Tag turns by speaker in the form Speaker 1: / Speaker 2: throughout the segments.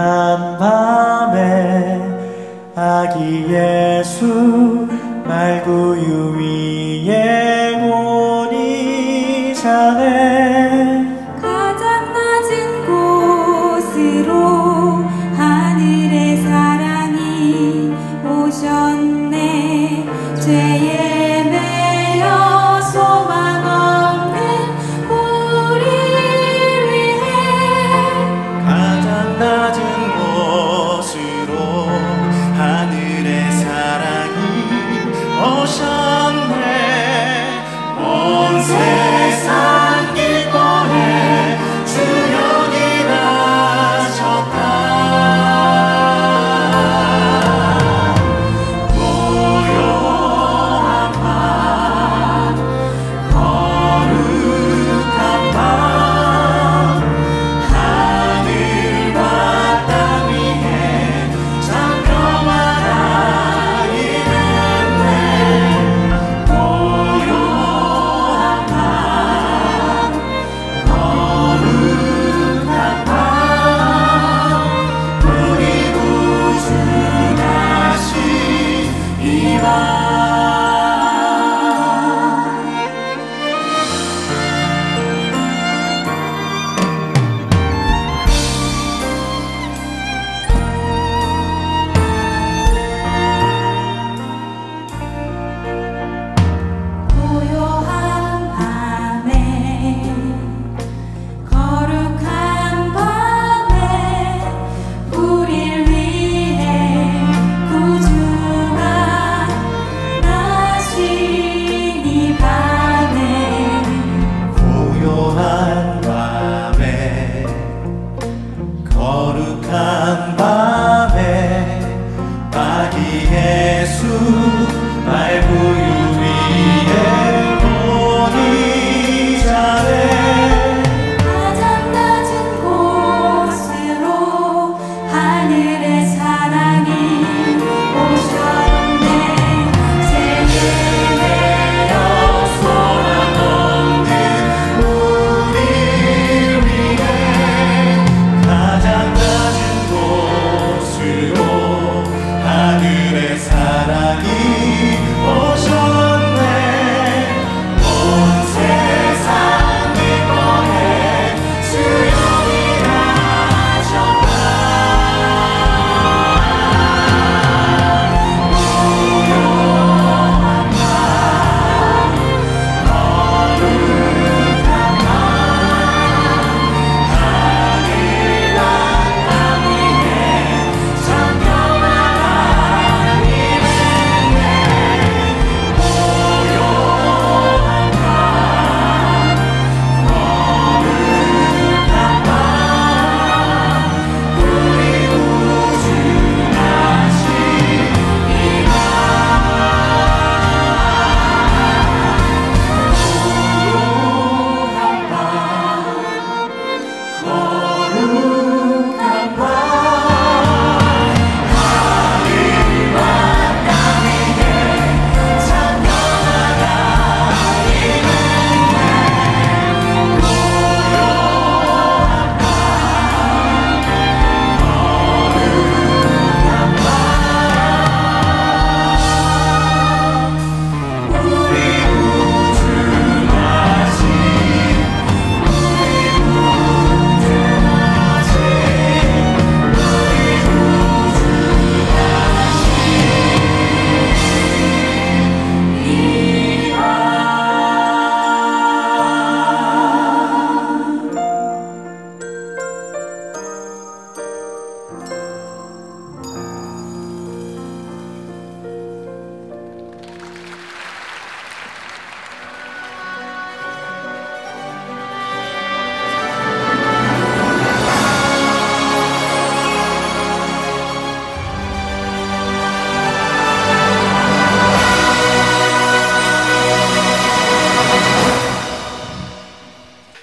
Speaker 1: 거룩한 밤에 아기 예수 말구유 위에 오니 자네
Speaker 2: 가장 낮은 곳으로 하늘의 사랑이 오셨네. 죄에 매여 소망 없는 우리를 위해
Speaker 1: 가장 낮은 곳으로 하늘의 사랑이 오셨네. 온 세상 기뻐해 주역이 나셨다. 고요한 밤 거룩한 밤 하늘과 땅 위에 참 평화가 임했네. 고요한 밤 거룩한 밤 우리 구주 다시 이와
Speaker 2: 고요한 밤에 거룩한 밤에 우릴 위해 구주가 나신 이 밤에
Speaker 1: 고요한 밤에 거룩한 밤에 아기 예수 말구유 위에 오니 자네
Speaker 2: 가장 낮은 곳으로 하늘의 사랑이 오셨네. 죄에 매여 소망 없는
Speaker 1: 우리 위해 가장 낮은 곳으로 하늘의 사랑이 오셨네. 온 세상 기뻐해 주역이 나셨다. 고요한 밤 거룩한 밤 하늘과 땅 위에 참 평화가 임했네. 고요한 밤 거룩한 밤 우리 구주 다시 이와 고요한 밤 거룩한 밤 하늘과 땅 위에 참 평화가 임했네. 고요한 밤 거룩한 밤 우리 구주 다시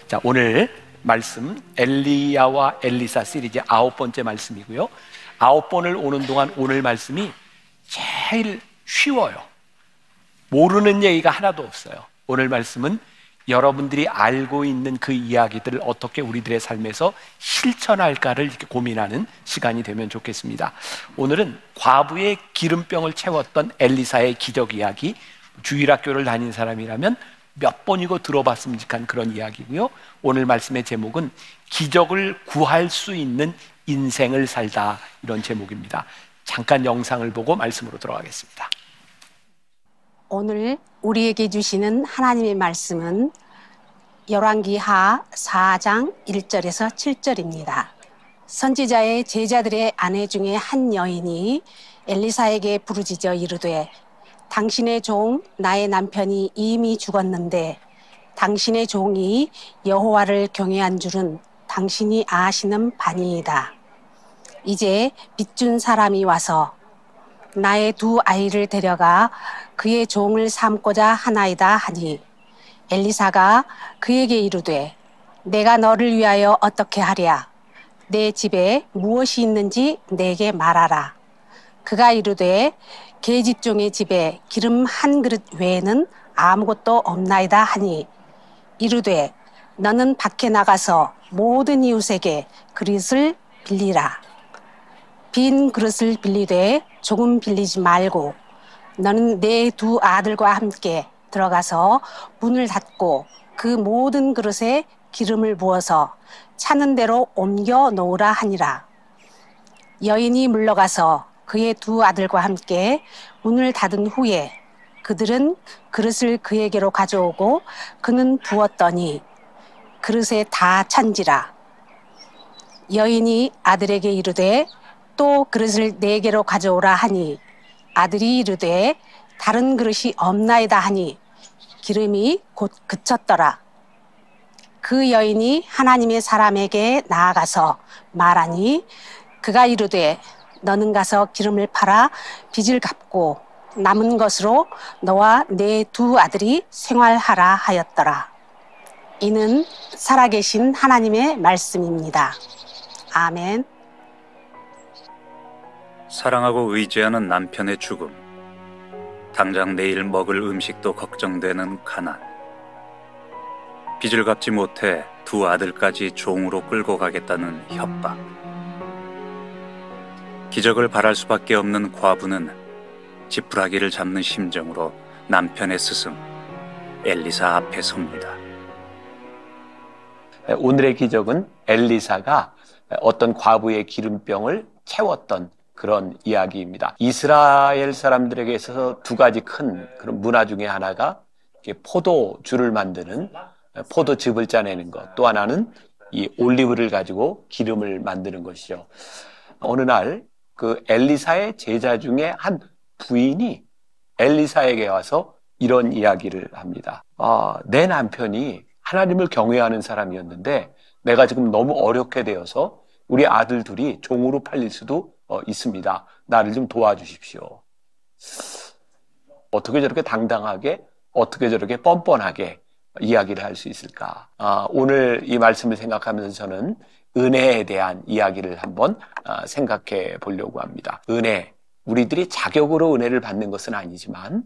Speaker 3: 자, 오늘 말씀 엘리야와 엘리사 시리즈 9번째 말씀이고요. 9번을 오는 동안 오늘 말씀이 제일 쉬워요. 모르는 얘기가 하나도 없어요. 오늘 말씀은 여러분들이 알고 있는 그 이야기들을 어떻게 우리들의 삶에서 실천할까를 이렇게 고민하는 시간이 되면 좋겠습니다. 오늘은 과부의 기름병을 채웠던 엘리사의 기적 이야기, 주일학교를 다닌 사람이라면 몇 번이고 들어봤으면 좋겠는 그런 이야기고요. 오늘 말씀의 제목은 기적을 구할 수 있는 인생을 살다, 이런 제목입니다. 잠깐 영상을 보고 말씀으로 들어가겠습니다.
Speaker 4: 오늘 우리에게 주시는 하나님의 말씀은 열왕기하 4장 1절에서 7절입니다. 선지자의 제자들의 아내 중에 한 여인이 엘리사에게 부르짖어 이르되 당신의 종 나의 남편이 이미 죽었는데 당신의 종이 여호와를 경외한 줄은 당신이 아시는 바니이다. 이제 빚준 사람이 와서 나의 두 아이를 데려가 그의 종을 삼고자 하나이다 하니 엘리사가 그에게 이르되 내가 너를 위하여 어떻게 하랴? 내 집에 무엇이 있는지 내게 말하라. 그가 이르되 계집종의 집에 기름 한 그릇 외에는 아무것도 없나이다 하니 이르되 너는 밖에 나가서 모든 이웃에게 그릇을 빌리라. 빈 그릇을 빌리되 조금 빌리지 말고 너는 내 두 아들과 함께 들어가서 문을 닫고 그 모든 그릇에 기름을 부어서 차는 대로 옮겨 놓으라 하니라. 여인이 물러가서 그의 두 아들과 함께 문을 닫은 후에 그들은 그릇을 그에게로 가져오고 그는 부었더니 그릇에 다 찬지라. 여인이 아들에게 이르되 또 그릇을 네개로 가져오라 하니 아들이 이르되 다른 그릇이 없나이다 하니 기름이 곧 그쳤더라. 그 여인이 하나님의 사람에게 나아가서 말하니 그가 이르되 너는 가서 기름을 팔아 빚을 갚고 남은 것으로 너와 내 두 아들이 생활하라 하였더라. 이는 살아계신 하나님의 말씀입니다. 아멘.
Speaker 5: 사랑하고 의지하는 남편의 죽음, 당장 내일 먹을 음식도 걱정되는 가난, 빚을 갚지 못해 두 아들까지 종으로 끌고 가겠다는 협박. 기적을 바랄 수밖에 없는 과부는 지푸라기를 잡는 심정으로 남편의 스승 엘리사 앞에 섭니다.
Speaker 3: 오늘의 기적은 엘리사가 어떤 과부의 기름병을 채웠던 그런 이야기입니다. 이스라엘 사람들에게 있어서 두 가지 큰 그런 문화 중에 하나가 포도주를 만드는, 포도즙을 짜내는 것, 또 하나는 이 올리브를 가지고 기름을 만드는 것이죠. 어느 날 그 엘리사의 제자 중에 한 부인이 엘리사에게 와서 이런 이야기를 합니다. 내 남편이 하나님을 경외하는 사람이었는데 내가 지금 너무 어렵게 되어서 우리 아들 둘이 종으로 팔릴 수도 있습니다. 나를 좀 도와주십시오. 어떻게 저렇게 당당하게, 어떻게 저렇게 뻔뻔하게 이야기를 할 수 있을까? 오늘 이 말씀을 생각하면서 저는 은혜에 대한 이야기를 한번 생각해 보려고 합니다. 은혜, 우리들이 자격으로 은혜를 받는 것은 아니지만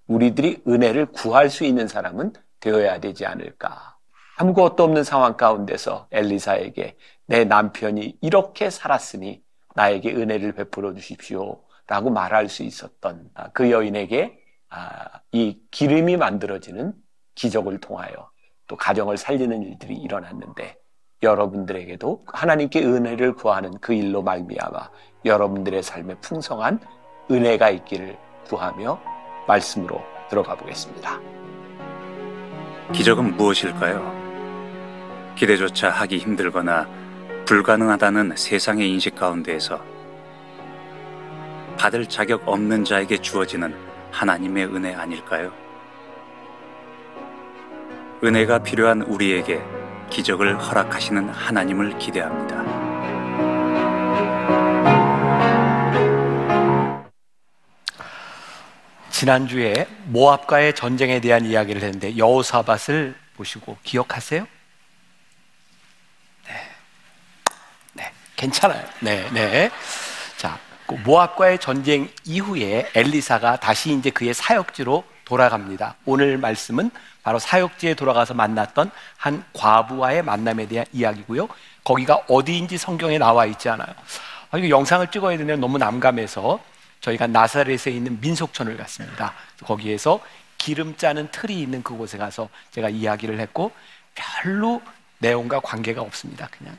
Speaker 3: 우리들이 은혜를 구할 수 있는 사람은 되어야 되지 않을까? 아무것도 없는 상황 가운데서 엘리사에게 내 남편이 이렇게 살았으니 나에게 은혜를 베풀어 주십시오 라고 말할 수 있었던 그 여인에게 이 기름이 만들어지는 기적을 통하여 또 가정을 살리는 일들이 일어났는데, 여러분들에게도 하나님께 은혜를 구하는 그 일로 말미암아 여러분들의 삶에 풍성한 은혜가 있기를 구하며 말씀으로 들어가 보겠습니다.
Speaker 5: 기적은 무엇일까요? 기대조차 하기 힘들거나 불가능하다는 세상의 인식 가운데에서 받을 자격 없는 자에게 주어지는 하나님의 은혜 아닐까요? 은혜가 필요한 우리에게 기적을 허락하시는 하나님을 기대합니다.
Speaker 3: 지난주에 모압과의 전쟁에 대한 이야기를 했는데 여호사밧을 보시고 기억하세요? 네, 괜찮아요. 네. 자, 그 모압과의 전쟁 이후에 엘리사가 다시 이제 그의 사역지로 돌아갑니다. 오늘 말씀은 바로 사역지에 돌아가서 만났던 한 과부와의 만남에 대한 이야기고요. 거기가 어디인지 성경에 나와 있지 않아요. 이거 영상을 찍어야 되는데 너무 난감해서 저희가 나사렛에 있는 민속촌을 갔습니다. 거기에서 기름 짜는 틀이 있는 그곳에 가서 제가 이야기를 했고 별로 내용과 관계가 없습니다. 그냥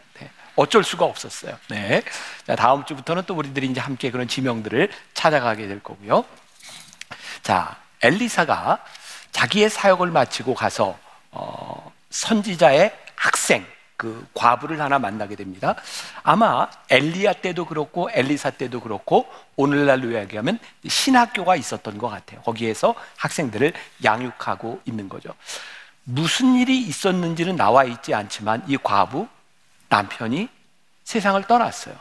Speaker 3: 어쩔 수가 없었어요. 네. 자, 다음 주부터는 또 우리들이 이제 함께 그런 지명들을 찾아가게 될 거고요. 자, 엘리사가 자기의 사역을 마치고 가서 선지자의 학생, 그 과부를 하나 만나게 됩니다. 아마 엘리야 때도 그렇고 엘리사 때도 그렇고 오늘날로 이야기하면 신학교가 있었던 것 같아요. 거기에서 학생들을 양육하고 있는 거죠. 무슨 일이 있었는지는 나와 있지 않지만 이 과부 남편이 세상을 떠났어요.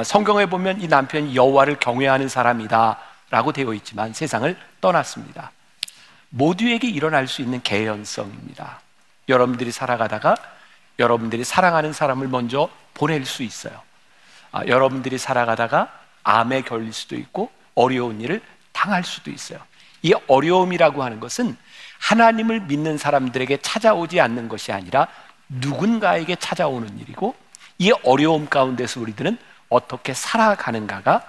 Speaker 3: 성경에 보면 이 남편이 여호와를 경외하는 사람이다 라고 되어 있지만 세상을 떠났습니다. 모두에게 일어날 수 있는 개연성입니다. 여러분들이 살아가다가 여러분들이 사랑하는 사람을 먼저 보낼 수 있어요. 여러분들이 살아가다가 암에 걸릴 수도 있고 어려운 일을 당할 수도 있어요. 이 어려움이라고 하는 것은 하나님을 믿는 사람들에게 찾아오지 않는 것이 아니라 누군가에게 찾아오는 일이고, 이 어려움 가운데서 우리들은 어떻게 살아가는가가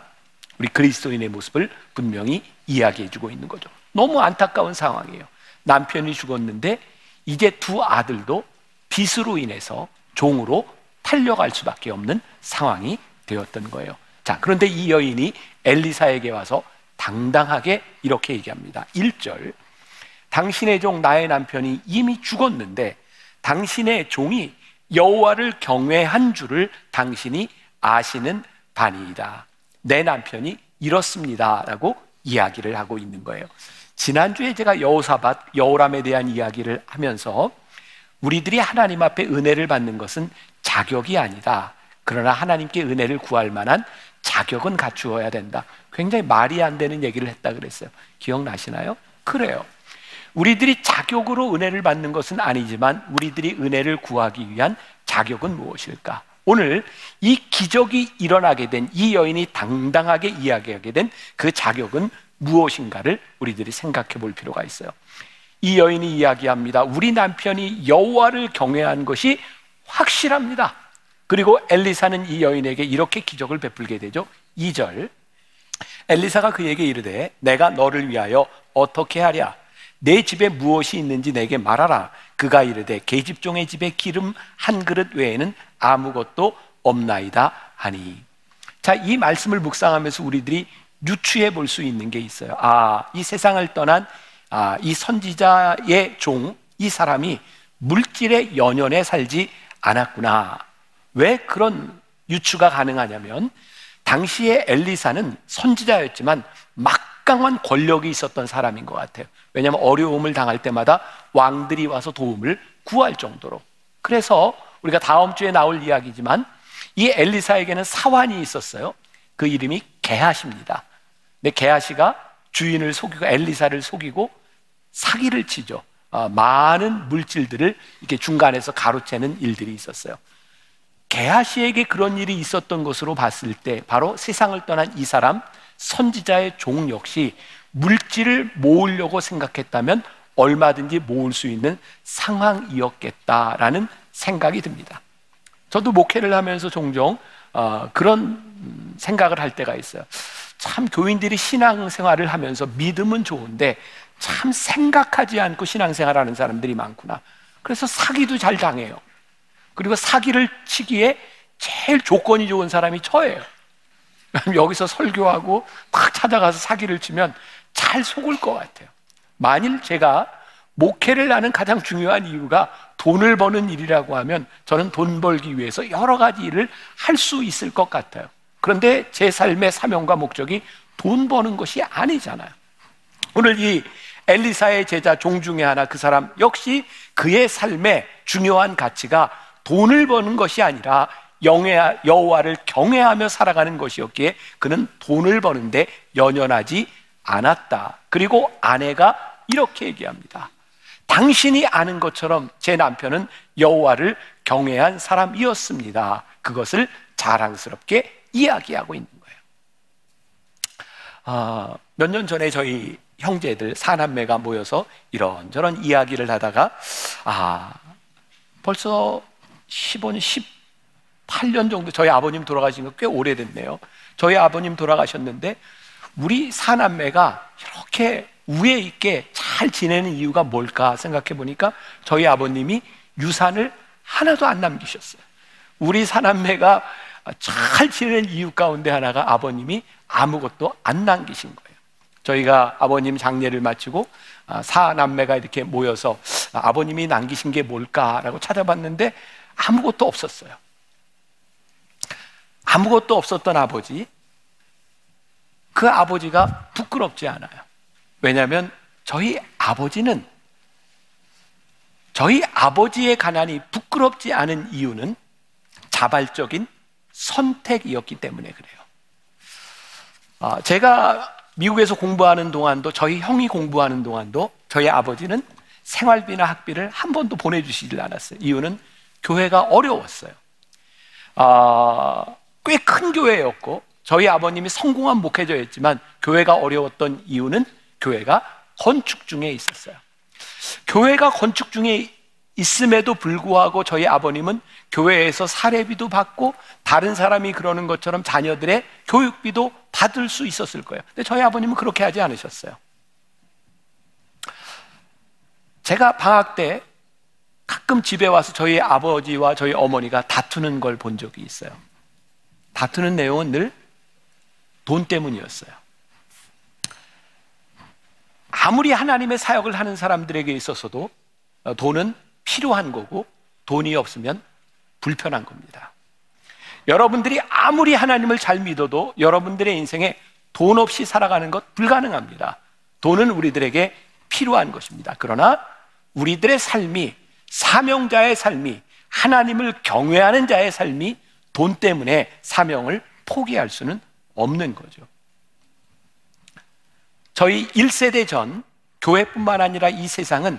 Speaker 3: 우리 그리스도인의 모습을 분명히 이야기해주고 있는 거죠. 너무 안타까운 상황이에요. 남편이 죽었는데 이제 두 아들도 빚으로 인해서 종으로 팔려갈 수밖에 없는 상황이 되었던 거예요. 자, 그런데 이 여인이 엘리사에게 와서 당당하게 이렇게 얘기합니다. 1절, 당신의 종 나의 남편이 이미 죽었는데 당신의 종이 여호와를 경외한 줄을 당신이 아시는 바니이다. 내 남편이 이렇습니다 라고 이야기를 하고 있는 거예요. 지난주에 제가 여호사밧, 여호람에 대한 이야기를 하면서 우리들이 하나님 앞에 은혜를 받는 것은 자격이 아니다. 그러나 하나님께 은혜를 구할 만한 자격은 갖추어야 된다. 굉장히 말이 안 되는 얘기를 했다 그랬어요. 기억나시나요? 그래요. 우리들이 자격으로 은혜를 받는 것은 아니지만 우리들이 은혜를 구하기 위한 자격은 무엇일까? 오늘 이 기적이 일어나게 된 이 여인이 당당하게 이야기하게 된 그 자격은 무엇인가를 우리들이 생각해 볼 필요가 있어요. 이 여인이 이야기합니다. 우리 남편이 여호와를 경외한 것이 확실합니다. 그리고 엘리사는 이 여인에게 이렇게 기적을 베풀게 되죠. 2절, 엘리사가 그에게 이르되 내가 너를 위하여 어떻게 하랴? 내 집에 무엇이 있는지 내게 말하라. 그가 이르되 계집종의 집에 기름 한 그릇 외에는 아무것도 없나이다 하니. 자, 이 말씀을 묵상하면서 우리들이 유추해 볼 수 있는 게 있어요. 이 세상을 떠난 이 선지자의 종, 이 사람이 물질의 연연에 살지 않았구나. 왜 그런 유추가 가능하냐면 당시에 엘리사는 선지자였지만 막강한 권력이 있었던 사람인 것 같아요. 왜냐하면 어려움을 당할 때마다 왕들이 와서 도움을 구할 정도로. 그래서 우리가 다음 주에 나올 이야기지만 이 엘리사에게는 사환이 있었어요. 그 이름이 게하시입니다. 근데 게하시가 주인을 속이고 엘리사를 속이고 사기를 치죠. 많은 물질들을 이렇게 중간에서 가로채는 일들이 있었어요. 게하시에게 그런 일이 있었던 것으로 봤을 때 바로 세상을 떠난 이 사람 선지자의 종 역시 물질을 모으려고 생각했다면 얼마든지 모을 수 있는 상황이었겠다라는 생각이 듭니다. 저도 목회를 하면서 종종 그런 생각을 할 때가 있어요. 참 교인들이 신앙생활을 하면서 믿음은 좋은데 참 생각하지 않고 신앙생활하는 사람들이 많구나. 그래서 사기도 잘 당해요. 그리고 사기를 치기에 제일 조건이 좋은 사람이 저예요. 여기서 설교하고 막 찾아가서 사기를 치면 잘 속을 것 같아요. 만일 제가 목회를 하는 가장 중요한 이유가 돈을 버는 일이라고 하면 저는 돈 벌기 위해서 여러 가지 일을 할 수 있을 것 같아요. 그런데 제 삶의 사명과 목적이 돈 버는 것이 아니잖아요. 오늘 이 엘리사의 제자 종 중에 하나, 그 사람 역시 그의 삶의 중요한 가치가 돈을 버는 것이 아니라 여호와를 경외하며 살아가는 것이었기에 그는 돈을 버는데 연연하지 않았다. 그리고 아내가 이렇게 얘기합니다. 당신이 아는 것처럼 제 남편은 여호와를 경외한 사람이었습니다. 그것을 자랑스럽게 이야기하고 있는 거예요. 몇 년 전에 저희 형제들, 사남매가 모여서 이런저런 이야기를 하다가 벌써 15년, 18년 정도 저희 아버님 돌아가신 거 꽤 오래됐네요. 저희 아버님 돌아가셨는데 우리 사남매가 이렇게 우애 있게 잘 지내는 이유가 뭘까 생각해 보니까 저희 아버님이 유산을 하나도 안 남기셨어요. 우리 사남매가 잘 지내는 이유 가운데 하나가 아버님이 아무것도 안 남기신 거예요. 저희가 아버님 장례를 마치고 사남매가 이렇게 모여서 아버님이 남기신 게 뭘까라고 찾아봤는데 아무것도 없었어요. 아무것도 없었던 아버지, 그 아버지가 부끄럽지 않아요. 왜냐하면 저희 아버지는, 저희 아버지의 가난이 부끄럽지 않은 이유는 자발적인 선택이었기 때문에 그래요. 제가 미국에서 공부하는 동안도, 저희 형이 공부하는 동안도 저희 아버지는 생활비나 학비를 한 번도 보내주시질 않았어요. 이유는 교회가 어려웠어요. 꽤 큰 교회였고 저희 아버님이 성공한 목회자였지만 교회가 어려웠던 이유는 교회가 건축 중에 있었어요. 교회가 건축 중에 있음에도 불구하고 저희 아버님은 교회에서 사례비도 받고 다른 사람이 그러는 것처럼 자녀들의 교육비도 받을 수 있었을 거예요. 근데 저희 아버님은 그렇게 하지 않으셨어요. 제가 방학 때 가끔 집에 와서 저희 아버지와 저희 어머니가 다투는 걸 본 적이 있어요. 다투는 내용은 늘 돈 때문이었어요. 아무리 하나님의 사역을 하는 사람들에게 있어서도 돈은 필요한 거고 돈이 없으면 불편한 겁니다. 여러분들이 아무리 하나님을 잘 믿어도 여러분들의 인생에 돈 없이 살아가는 것 불가능합니다. 돈은 우리들에게 필요한 것입니다. 그러나 우리들의 삶이, 사명자의 삶이, 하나님을 경외하는 자의 삶이 돈 때문에 사명을 포기할 수는 없는 거죠. 저희 1세대 전 교회뿐만 아니라 이 세상은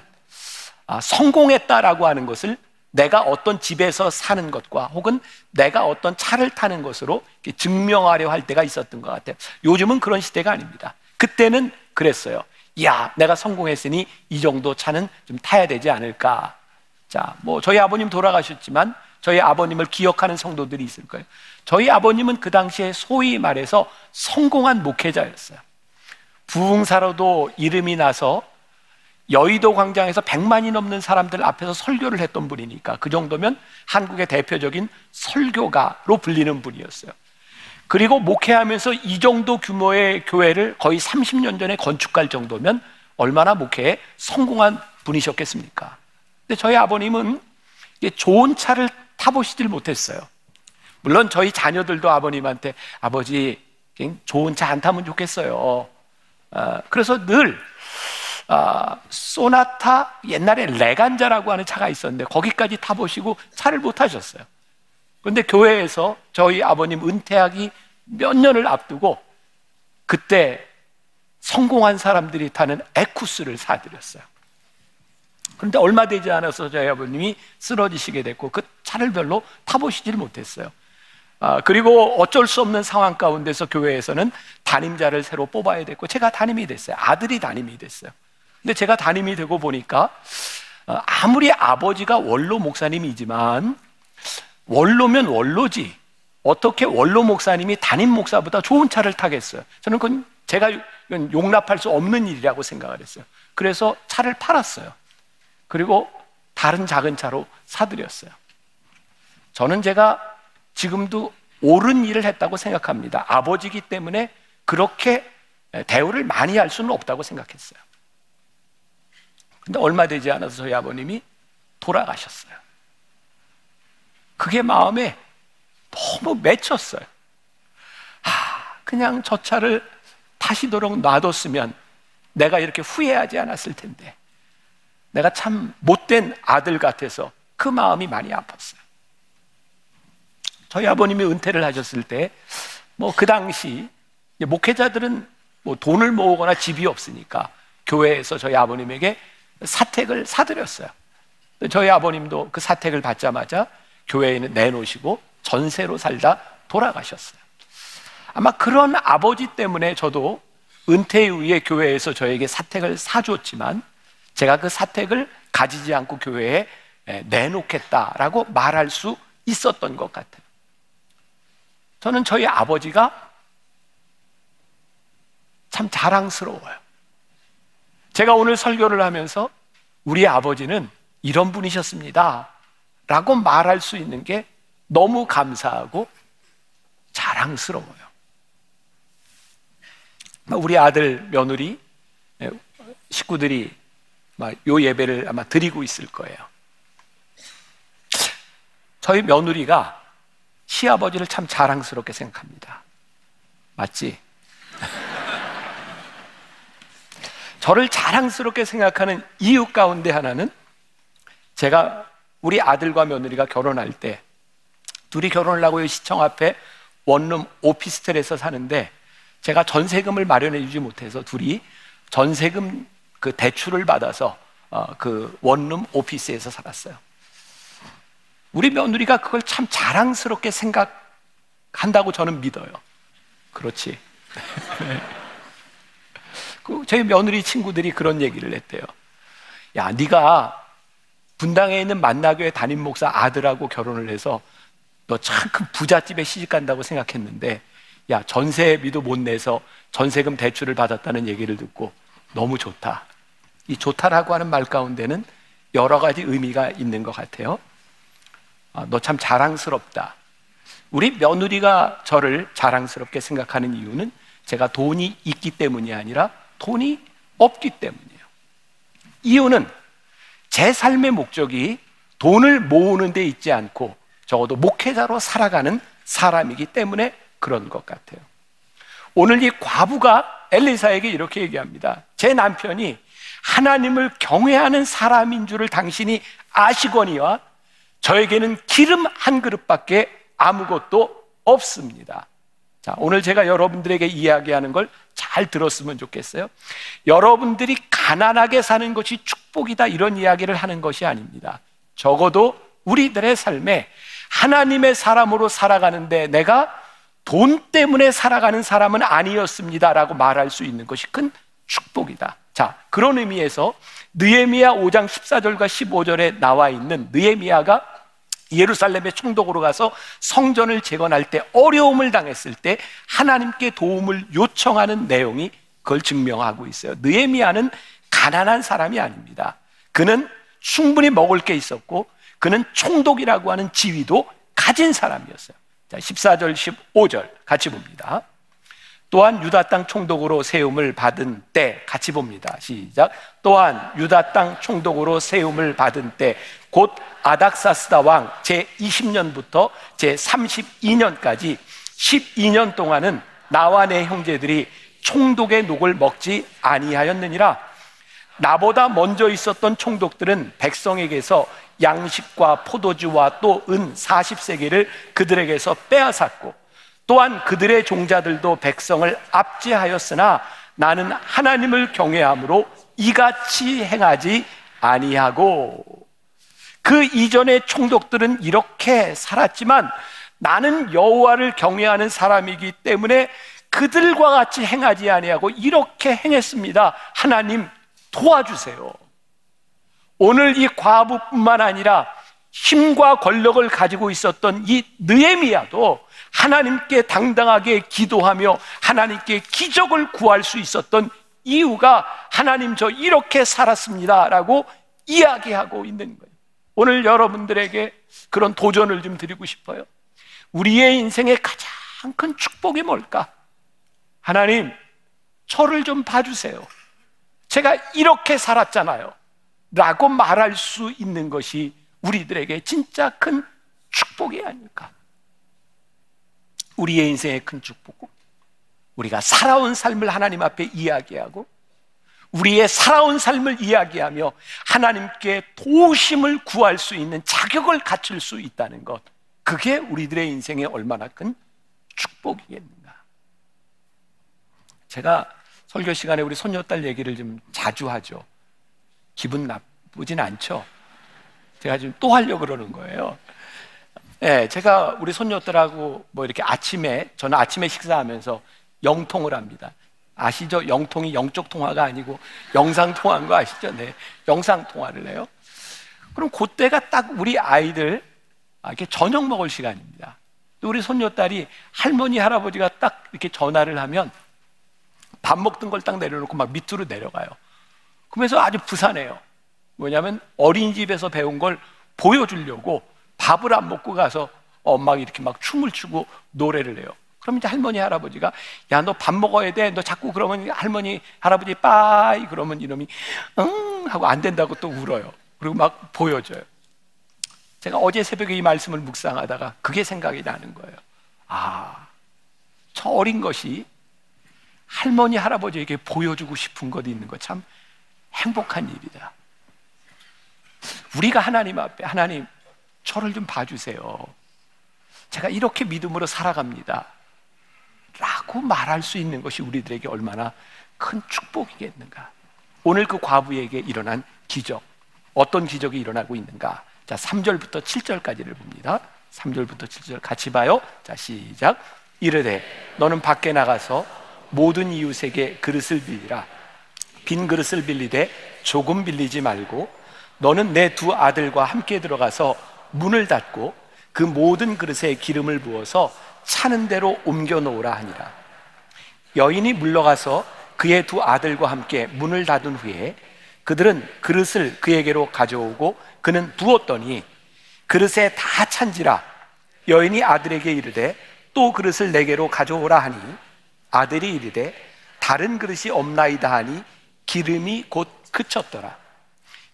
Speaker 3: 성공했다라고 하는 것을 내가 어떤 집에서 사는 것과 혹은 내가 어떤 차를 타는 것으로 증명하려 할 때가 있었던 것 같아요. 요즘은 그런 시대가 아닙니다. 그때는 그랬어요. 야, 내가 성공했으니 이 정도 차는 좀 타야 되지 않을까. 자, 저희 아버님 돌아가셨지만 저희 아버님을 기억하는 성도들이 있을 거예요. 저희 아버님은 그 당시에 소위 말해서 성공한 목회자였어요. 부흥사로도 이름이 나서 여의도 광장에서 100만이 넘는 사람들 앞에서 설교를 했던 분이니까 그 정도면 한국의 대표적인 설교가로 불리는 분이었어요. 그리고 목회하면서 이 정도 규모의 교회를 거의 30년 전에 건축할 정도면 얼마나 목회에 성공한 분이셨겠습니까? 근데 저희 아버님은 좋은 차를 타보시질 못했어요. 물론 저희 자녀들도 아버님한테 아버지 좋은 차 안 타면 좋겠어요. 그래서 늘 소나타, 옛날에 레간자라고 하는 차가 있었는데 거기까지 타보시고 차를 못 타셨어요. 그런데 교회에서 저희 아버님 은퇴하기 몇 년을 앞두고 그때 성공한 사람들이 타는 에쿠스를 사드렸어요. 그런데 얼마 되지 않아서 저희 아버님이 쓰러지시게 됐고 그 차를 별로 타보시질 못했어요. 그리고 어쩔 수 없는 상황 가운데서 교회에서는 담임자를 새로 뽑아야 됐고 제가 담임이 됐어요. 아들이 담임이 됐어요. 근데 제가 담임이 되고 보니까 아무리 아버지가 원로 목사님이지만 원로면 원로지 어떻게 원로 목사님이 담임 목사보다 좋은 차를 타겠어요? 저는 그건 제가 용납할 수 없는 일이라고 생각을 했어요. 그래서 차를 팔았어요. 그리고 다른 작은 차로 사드렸어요. 저는 제가 지금도 옳은 일을 했다고 생각합니다. 아버지이기 때문에 그렇게 대우를 많이 할 수는 없다고 생각했어요. 근데 얼마 되지 않아서 저희 아버님이 돌아가셨어요. 그게 마음에 너무 맺혔어요. 그냥 저 차를 타시도록 놔뒀으면 내가 이렇게 후회하지 않았을 텐데 내가 참 못된 아들 같아서 그 마음이 많이 아팠어요. 저희 아버님이 은퇴를 하셨을 때 그 당시 목회자들은 돈을 모으거나 집이 없으니까 교회에서 저희 아버님에게 사택을 사드렸어요. 저희 아버님도 그 사택을 받자마자 교회에 내놓으시고 전세로 살다 돌아가셨어요. 아마 그런 아버지 때문에 저도 은퇴 이후에 교회에서 저에게 사택을 사줬지만 제가 그 사택을 가지지 않고 교회에 내놓겠다라고 말할 수 있었던 것 같아요. 저는 저희 아버지가 참 자랑스러워요. 제가 오늘 설교를 하면서 우리 아버지는 이런 분이셨습니다 라고 말할 수 있는 게 너무 감사하고 자랑스러워요. 우리 아들, 며느리, 식구들이 요 예배를 아마 드리고 있을 거예요. 저희 며느리가 시아버지를 참 자랑스럽게 생각합니다. 맞지? 저를 자랑스럽게 생각하는 이유 가운데 하나는 제가 우리 아들과 며느리가 결혼할 때 둘이 결혼을 하고 시청 앞에 원룸 오피스텔에서 사는데 제가 전세금을 마련해 주지 못해서 둘이 전세금 그 대출을 받아서 그 원룸 오피스에서 살았어요. 우리 며느리가 그걸 참 자랑스럽게 생각한다고 저는 믿어요. 그렇지. 저희 며느리 친구들이 그런 얘기를 했대요. 야, 네가 분당에 있는 만나교회 담임 목사 아들하고 결혼을 해서 너 참 큰 부잣집에 시집 간다고 생각했는데 야, 전세비도 못 내서 전세금 대출을 받았다는 얘기를 듣고 너무 좋다. 이 좋다라고 하는 말 가운데는 여러 가지 의미가 있는 것 같아요. 너 참 자랑스럽다. 우리 며느리가 저를 자랑스럽게 생각하는 이유는 제가 돈이 있기 때문이 아니라 돈이 없기 때문이에요. 이유는 제 삶의 목적이 돈을 모으는 데 있지 않고 적어도 목회자로 살아가는 사람이기 때문에 그런 것 같아요. 오늘 이 과부가 엘리사에게 이렇게 얘기합니다. 제 남편이 하나님을 경외하는 사람인 줄을 당신이 아시거니와 저에게는 기름 한 그릇밖에 아무것도 없습니다. 자, 오늘 제가 여러분들에게 이야기하는 걸 잘 들었으면 좋겠어요. 여러분들이 가난하게 사는 것이 축복이다 이런 이야기를 하는 것이 아닙니다. 적어도 우리들의 삶에 하나님의 사람으로 살아가는데 내가 돈 때문에 살아가는 사람은 아니었습니다 라고 말할 수 있는 것이 큰 축복이다. 자, 그런 의미에서 느헤미야 5장 14절과 15절에 나와 있는 느헤미야가 예루살렘의 총독으로 가서 성전을 재건할 때 어려움을 당했을 때 하나님께 도움을 요청하는 내용이 그걸 증명하고 있어요. 느헤미야는 가난한 사람이 아닙니다. 그는 충분히 먹을 게 있었고 그는 총독이라고 하는 지위도 가진 사람이었어요. 자, 14절 15절 같이 봅니다. 또한 유다 땅 총독으로 세움을 받은 때 같이 봅니다. 시작. 또한 유다 땅 총독으로 세움을 받은 때 곧 아닥사스다 왕 제20년부터 제32년까지 12년 동안은 나와 내 형제들이 총독의 녹을 먹지 아니하였느니라. 나보다 먼저 있었던 총독들은 백성에게서 양식과 포도주와 또 은 40세겔을 그들에게서 빼앗았고 또한 그들의 종자들도 백성을 압제하였으나 나는 하나님을 경외함으로 이같이 행하지 아니하고. 그 이전의 총독들은 이렇게 살았지만 나는 여호와를 경외하는 사람이기 때문에 그들과 같이 행하지 아니하고 이렇게 행했습니다. 하나님 도와주세요. 오늘 이 과부뿐만 아니라 힘과 권력을 가지고 있었던 이 느헤미야도 하나님께 당당하게 기도하며 하나님께 기적을 구할 수 있었던 이유가 하나님 저 이렇게 살았습니다 라고 이야기하고 있는 거예요. 오늘 여러분들에게 그런 도전을 좀 드리고 싶어요. 우리의 인생의 가장 큰 축복이 뭘까? 하나님 저를 좀 봐주세요. 제가 이렇게 살았잖아요 라고 말할 수 있는 것이 우리들에게 진짜 큰 축복이 아닐까? 우리의 인생의 큰 축복, 우리가 살아온 삶을 하나님 앞에 이야기하고 우리의 살아온 삶을 이야기하며 하나님께 도우심을 구할 수 있는 자격을 갖출 수 있다는 것, 그게 우리들의 인생에 얼마나 큰 축복이겠는가. 제가 설교 시간에 우리 손녀딸 얘기를 좀 자주 하죠. 기분 나쁘진 않죠? 제가 지금 또 하려고 그러는 거예요. 네, 제가 우리 손녀딸하고 뭐 이렇게 저는 아침에 식사하면서 영통을 합니다. 아시죠? 영통이 영적 통화가 아니고 영상 통화인 거 아시죠? 네, 영상 통화를 해요. 그럼 그때가 딱 우리 아이들 이렇게 저녁 먹을 시간입니다. 또 우리 손녀딸이 할머니 할아버지가 딱 이렇게 전화를 하면 밥 먹던 걸 딱 내려놓고 막 밑으로 내려가요. 그러면서 아주 부산해요. 뭐냐면 어린이집에서 배운 걸 보여주려고 밥을 안 먹고 가서 엄마가 이렇게 막 춤을 추고 노래를 해요. 그럼 이제 할머니 할아버지가 야, 너 밥 먹어야 돼. 너 자꾸 그러면 할머니 할아버지 빠이 그러면 이놈이 응 하고 안 된다고 또 울어요. 그리고 막 보여줘요. 제가 어제 새벽에 이 말씀을 묵상하다가 그게 생각이 나는 거예요. 아, 저 어린 것이 할머니 할아버지에게 보여주고 싶은 것이 있는 거 참 행복한 일이다. 우리가 하나님 앞에 하나님 저를 좀 봐주세요. 제가 이렇게 믿음으로 살아갑니다 라고 말할 수 있는 것이 우리들에게 얼마나 큰 축복이겠는가. 오늘 그 과부에게 일어난 기적, 어떤 기적이 일어나고 있는가. 자, 3절부터 7절까지를 봅니다. 3절부터 7절 같이 봐요. 자, 시작. 이르되 너는 밖에 나가서 모든 이웃에게 그릇을 빌리라. 빈 그릇을 빌리되 조금 빌리지 말고 너는 내 두 아들과 함께 들어가서 문을 닫고 그 모든 그릇에 기름을 부어서 차는 대로 옮겨 놓으라 하니라. 여인이 물러가서 그의 두 아들과 함께 문을 닫은 후에 그들은 그릇을 그에게로 가져오고 그는 부었더니 그릇에 다 찬지라. 여인이 아들에게 이르되 또 그릇을 내게로 가져오라 하니 아들이 이르되 다른 그릇이 없나이다 하니 기름이 곧 그쳤더라.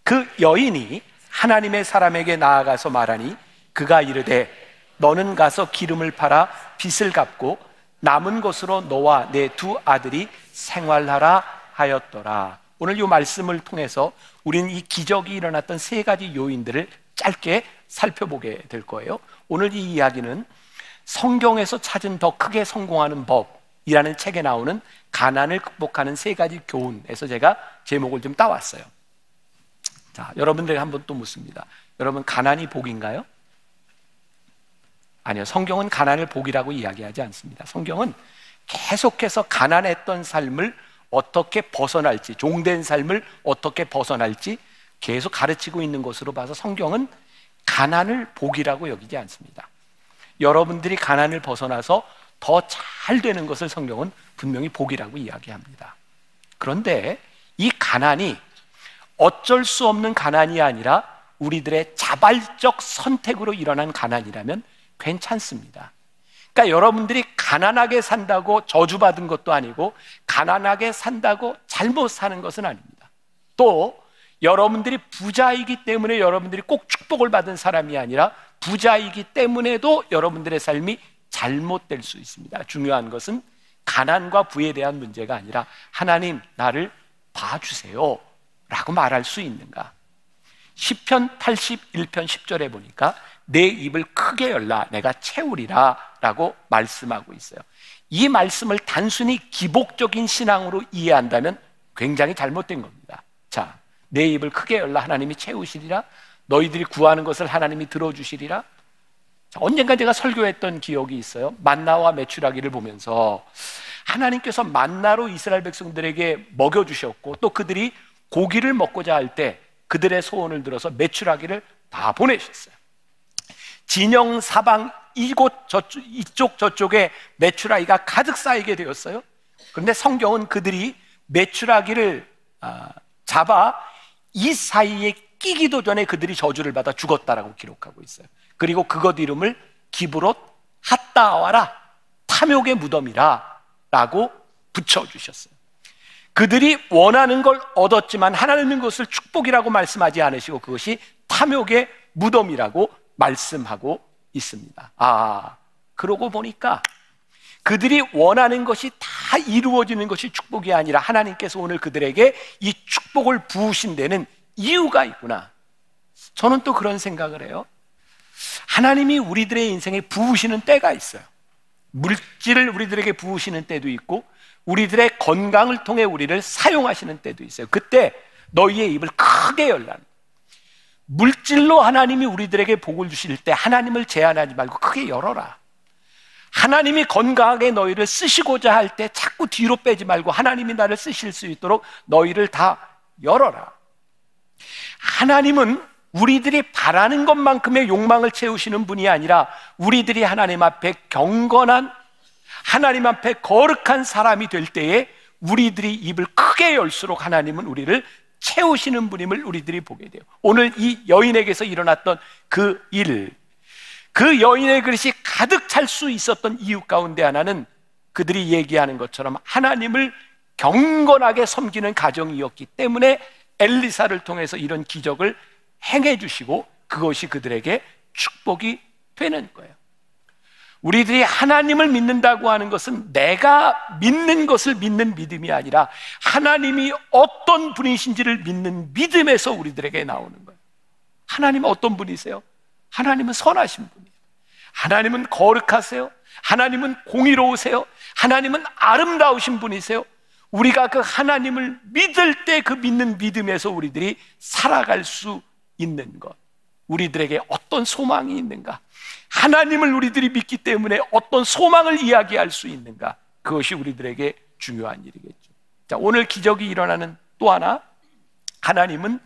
Speaker 3: 그 여인이 하나님의 사람에게 나아가서 말하니 그가 이르되 너는 가서 기름을 팔아 빚을 갚고 남은 것으로 너와 내 두 아들이 생활하라 하였더라. 오늘 이 말씀을 통해서 우리는 이 기적이 일어났던 세 가지 요인들을 짧게 살펴보게 될 거예요. 오늘 이 이야기는 성경에서 찾은 더 크게 성공하는 법이라는 책에 나오는 가난을 극복하는 세 가지 교훈에서 제가 제목을 좀 따왔어요. 자, 여러분들에게 한번 또 묻습니다. 여러분, 가난이 복인가요? 아니요, 성경은 가난을 복이라고 이야기하지 않습니다. 성경은 계속해서 가난했던 삶을 어떻게 벗어날지, 종된 삶을 어떻게 벗어날지 계속 가르치고 있는 것으로 봐서 성경은 가난을 복이라고 여기지 않습니다. 여러분들이 가난을 벗어나서 더 잘 되는 것을 성경은 분명히 복이라고 이야기합니다. 그런데 이 가난이 어쩔 수 없는 가난이 아니라 우리들의 자발적 선택으로 일어난 가난이라면 괜찮습니다. 그러니까 여러분들이 가난하게 산다고 저주받은 것도 아니고 가난하게 산다고 잘못 사는 것은 아닙니다. 또 여러분들이 부자이기 때문에 여러분들이 꼭 축복을 받은 사람이 아니라 부자이기 때문에도 여러분들의 삶이 잘못될 수 있습니다. 중요한 것은 가난과 부에 대한 문제가 아니라 하나님 나를 봐주세요 라고 말할 수 있는가. 시편 81편 10절에 보니까 내 입을 크게 열라 내가 채우리라 라고 말씀하고 있어요. 이 말씀을 단순히 기복적인 신앙으로 이해한다면 굉장히 잘못된 겁니다. 자, 내 입을 크게 열라 하나님이 채우시리라. 너희들이 구하는 것을 하나님이 들어주시리라. 자, 언젠가 제가 설교했던 기억이 있어요. 만나와 메추라기를 보면서 하나님께서 만나로 이스라엘 백성들에게 먹여주셨고 또 그들이 고기를 먹고자 할 때 그들의 소원을 들어서 메추라기를 다 보내셨어요. 진영 사방 이쪽 저쪽에 메추라기가 가득 쌓이게 되었어요. 그런데 성경은 그들이 메추라기를 잡아 이 사이에 끼기도 전에 그들이 저주를 받아 죽었다라고 기록하고 있어요. 그리고 그것 이름을 기브롯 핫다와라, 탐욕의 무덤이라 라고 붙여주셨어요. 그들이 원하는 걸 얻었지만 하나님은 그것을 축복이라고 말씀하지 않으시고 그것이 탐욕의 무덤이라고 말씀하고 있습니다. 그러고 보니까 그들이 원하는 것이 다 이루어지는 것이 축복이 아니라 하나님께서 오늘 그들에게 이 축복을 부으신 데는 이유가 있구나. 저는 또 그런 생각을 해요. 하나님이 우리들의 인생에 부으시는 때가 있어요. 물질을 우리들에게 부으시는 때도 있고 우리들의 건강을 통해 우리를 사용하시는 때도 있어요. 그때 너희의 입을 크게 열라는, 물질로 하나님이 우리들에게 복을 주실 때 하나님을 제한하지 말고 크게 열어라. 하나님이 건강하게 너희를 쓰시고자 할 때 자꾸 뒤로 빼지 말고 하나님이 나를 쓰실 수 있도록 너희를 다 열어라. 하나님은 우리들이 바라는 것만큼의 욕망을 채우시는 분이 아니라 우리들이 하나님 앞에 경건한, 하나님 앞에 거룩한 사람이 될 때에 우리들이 입을 크게 열수록 하나님은 우리를 채우시는 분임을 우리들이 보게 돼요. 오늘 이 여인에게서 일어났던 그 일, 그 여인의 그릇이 가득 찰 수 있었던 이유 가운데 하나는 그들이 얘기하는 것처럼 하나님을 경건하게 섬기는 가정이었기 때문에 엘리사를 통해서 이런 기적을 행해 주시고 그것이 그들에게 축복이 되는 거예요. 우리들이 하나님을 믿는다고 하는 것은 내가 믿는 것을 믿는 믿음이 아니라 하나님이 어떤 분이신지를 믿는 믿음에서 우리들에게 나오는 거예요. 하나님은 어떤 분이세요? 하나님은 선하신 분이에요. 하나님은 거룩하세요. 하나님은 공의로우세요. 하나님은 아름다우신 분이세요. 우리가 그 하나님을 믿을 때 그 믿는 믿음에서 우리들이 살아갈 수 있는 것, 우리들에게 어떤 소망이 있는가, 하나님을 우리들이 믿기 때문에 어떤 소망을 이야기할 수 있는가, 그것이 우리들에게 중요한 일이겠죠. 자, 오늘 기적이 일어나는 또 하나, 하나님은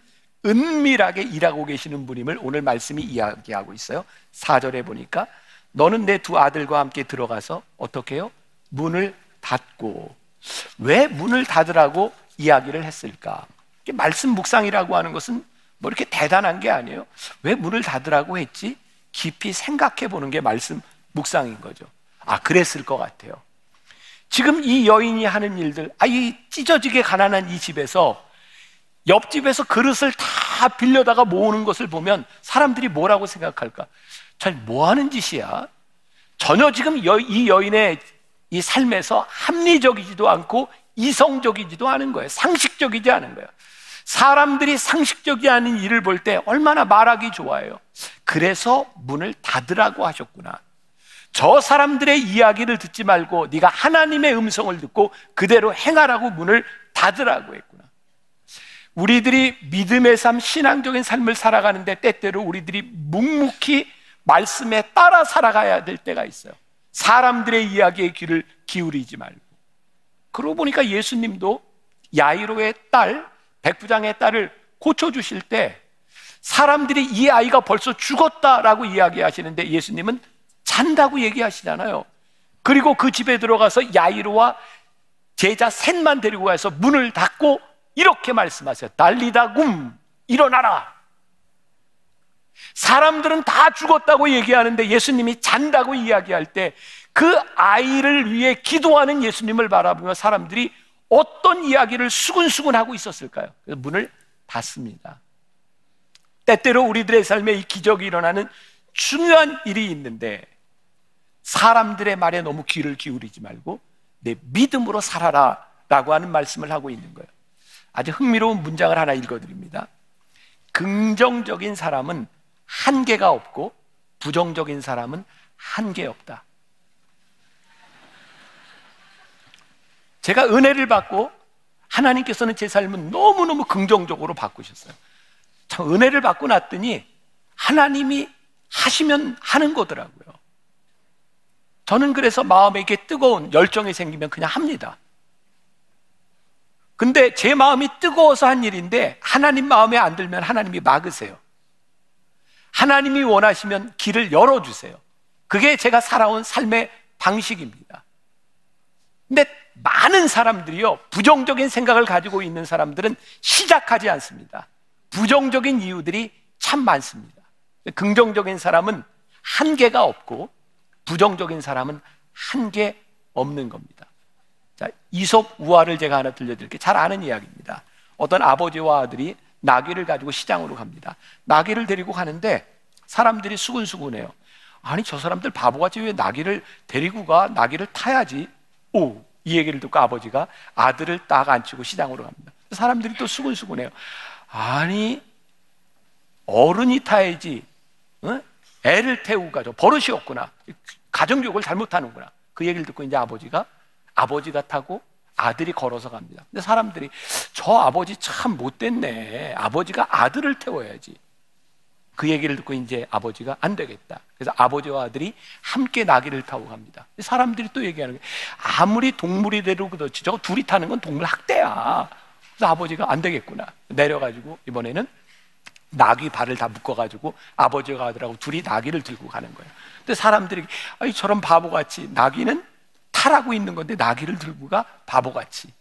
Speaker 3: 은밀하게 일하고 계시는 분임을 오늘 말씀이 이야기하고 있어요. 4절에 보니까 너는 내 두 아들과 함께 들어가서 어떻게 해요? 문을 닫고. 왜 문을 닫으라고 이야기를 했을까? 말씀 묵상이라고 하는 것은 뭐 이렇게 대단한 게 아니에요. 왜 문을 닫으라고 했지? 깊이 생각해 보는 게 말씀 묵상인 거죠. 아, 그랬을 것 같아요. 지금 이 여인이 하는 일들, 이 찢어지게 가난한 이 집에서 옆집에서 그릇을 다 빌려다가 모으는 것을 보면 사람들이 뭐라고 생각할까? 잘 뭐 하는 짓이야? 전혀 지금 이 여인의 이 삶에서 합리적이지도 않고 이성적이지도 않은 거예요. 상식적이지 않은 거예요. 사람들이 상식적이 아닌 일을 볼 때 얼마나 말하기 좋아해요. 그래서 문을 닫으라고 하셨구나. 저 사람들의 이야기를 듣지 말고 네가 하나님의 음성을 듣고 그대로 행하라고 문을 닫으라고 했구나. 우리들이 믿음의 삶, 신앙적인 삶을 살아가는데 때때로 우리들이 묵묵히 말씀에 따라 살아가야 될 때가 있어요. 사람들의 이야기에 귀를 기울이지 말고. 그러고 보니까 예수님도 야이로의 딸, 백부장의 딸을 고쳐주실 때 사람들이 이 아이가 벌써 죽었다라고 이야기하시는데 예수님은 잔다고 얘기하시잖아요. 그리고 그 집에 들어가서 야이로와 제자 셋만 데리고 가서 문을 닫고 이렇게 말씀하세요. 달리다굼, 일어나라. 사람들은 다 죽었다고 얘기하는데 예수님이 잔다고 이야기할 때 그 아이를 위해 기도하는 예수님을 바라보며 사람들이 어떤 이야기를 수근수근 하고 있었을까요? 그래서 문을 닫습니다. 때때로 우리들의 삶에 이 기적이 일어나는 중요한 일이 있는데 사람들의 말에 너무 귀를 기울이지 말고 내 믿음으로 살아라 라고 하는 말씀을 하고 있는 거예요. 아주 흥미로운 문장을 하나 읽어드립니다. 긍정적인 사람은 한계가 없고 부정적인 사람은 한계 없다. 제가 은혜를 받고 하나님께서는 제 삶은 너무너무 긍정적으로 바꾸셨어요. 참 은혜를 받고 났더니 하나님이 하시면 하는 거더라고요. 저는 그래서 마음에 이렇게 뜨거운 열정이 생기면 그냥 합니다. 근데 제 마음이 뜨거워서 한 일인데 하나님 마음에 안 들면 하나님이 막으세요. 하나님이 원하시면 길을 열어주세요. 그게 제가 살아온 삶의 방식입니다. 근데 많은 사람들이요, 부정적인 생각을 가지고 있는 사람들은 시작하지 않습니다. 부정적인 이유들이 참 많습니다. 긍정적인 사람은 한계가 없고 부정적인 사람은 한계 없는 겁니다. 자, 이솝 우화를 제가 하나 들려드릴게요. 잘 아는 이야기입니다. 어떤 아버지와 아들이 나귀를 가지고 시장으로 갑니다. 나귀를 데리고 가는데 사람들이 수근수근해요. 아니 저 사람들 바보같이 왜 나귀를 데리고 가? 나귀를 타야지. 이 얘기를 듣고 아버지가 아들을 딱 앉히고 시장으로 갑니다. 사람들이 또 수근수근해요. 아니 어른이 타야지, 애를 태우고 가죠. 버릇이 없구나. 가정교육을 잘못하는구나. 그 얘기를 듣고 이제 아버지가 타고 아들이 걸어서 갑니다. 근데 사람들이 저 아버지 참 못됐네. 아버지가 아들을 태워야지. 그 얘기를 듣고 이제 아버지가 안 되겠다. 그래서 아버지와 아들이 함께 나귀를 타고 갑니다. 사람들이 또 얘기하는 게 아무리 동물이 돼도 그렇지 저거 둘이 타는 건 동물 학대야. 그래서 아버지가 안 되겠구나. 내려가지고 이번에는 나귀 발을 다 묶어가지고 아버지와 아들하고 둘이 나귀를 들고 가는 거예요. 근데 사람들이 아니 저런 바보같이 나귀는 타라고 있는 건데 나귀를 들고 가 바보같이.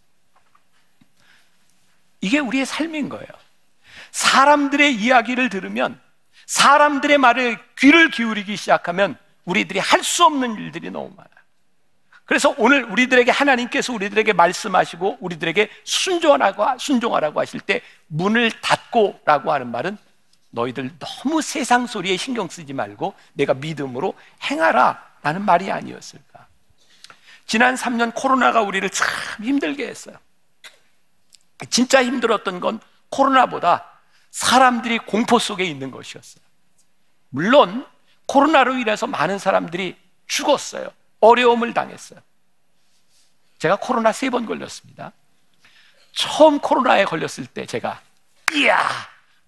Speaker 3: 이게 우리의 삶인 거예요. 사람들의 이야기를 들으면 사람들의 말에 귀를 기울이기 시작하면 우리들이 할 수 없는 일들이 너무 많아요. 그래서 오늘 우리들에게 하나님께서 우리들에게 말씀하시고 우리들에게 순종하라고 하실 때 문을 닫고 라고 하는 말은 너희들 너무 세상 소리에 신경 쓰지 말고 내가 믿음으로 행하라 라는 말이 아니었을까. 지난 3년 코로나가 우리를 참 힘들게 했어요. 진짜 힘들었던 건 코로나보다 사람들이 공포 속에 있는 것이었어요. 물론 코로나로 인해서 많은 사람들이 죽었어요. 어려움을 당했어요. 제가 코로나 3번 걸렸습니다. 처음 코로나에 걸렸을 때 제가 이야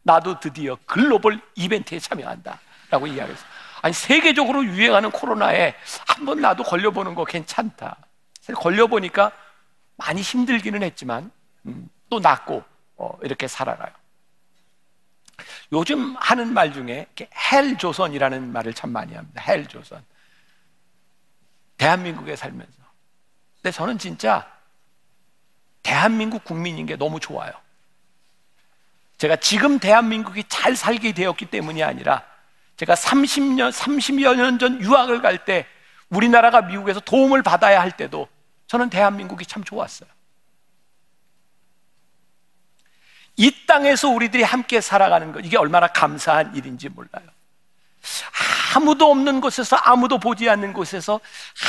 Speaker 3: 나도 드디어 글로벌 이벤트에 참여한다 라고 이야기했어요. 아니 세계적으로 유행하는 코로나에 한번 나도 걸려보는 거 괜찮다. 걸려보니까 많이 힘들기는 했지만 또 낫고 이렇게 살아가요. 요즘 하는 말 중에 헬조선이라는 말을 참 많이 합니다. 헬조선. 대한민국에 살면서. 근데 저는 진짜 대한민국 국민인 게 너무 좋아요. 제가 지금 대한민국이 잘 살게 되었기 때문이 아니라 제가 30여 년 전 유학을 갈 때 우리나라가 미국에서 도움을 받아야 할 때도 저는 대한민국이 참 좋았어요. 이 땅에서 우리들이 함께 살아가는 것, 이게 얼마나 감사한 일인지 몰라요. 아무도 없는 곳에서, 아무도 보지 않는 곳에서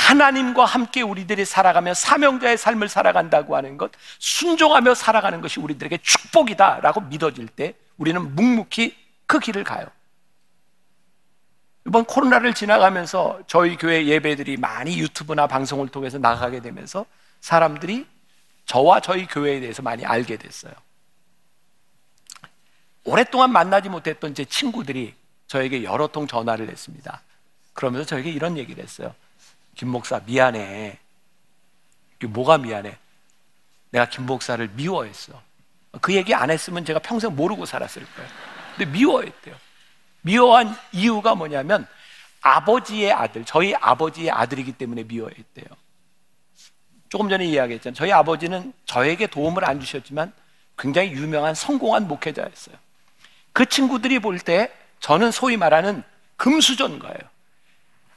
Speaker 3: 하나님과 함께 우리들이 살아가며 사명자의 삶을 살아간다고 하는 것, 순종하며 살아가는 것이 우리들에게 축복이다라고 믿어질 때 우리는 묵묵히 그 길을 가요. 이번 코로나를 지나가면서 저희 교회 예배들이 많이 유튜브나 방송을 통해서 나가게 되면서 사람들이 저와 저희 교회에 대해서 많이 알게 됐어요. 오랫동안 만나지 못했던 제 친구들이 저에게 여러 통 전화를 했습니다. 그러면서 저에게 이런 얘기를 했어요. 김 목사 미안해. 뭐가 미안해? 내가 김 목사를 미워했어. 그 얘기 안 했으면 제가 평생 모르고 살았을 거예요. 근데 미워했대요. 미워한 이유가 뭐냐면 아버지의 아들, 저희 아버지의 아들이기 때문에 미워했대요. 조금 전에 이야기했잖아요. 저희 아버지는 저에게 도움을 안 주셨지만 굉장히 유명한 성공한 목회자였어요. 그 친구들이 볼 때 저는 소위 말하는 금수저인 거예요.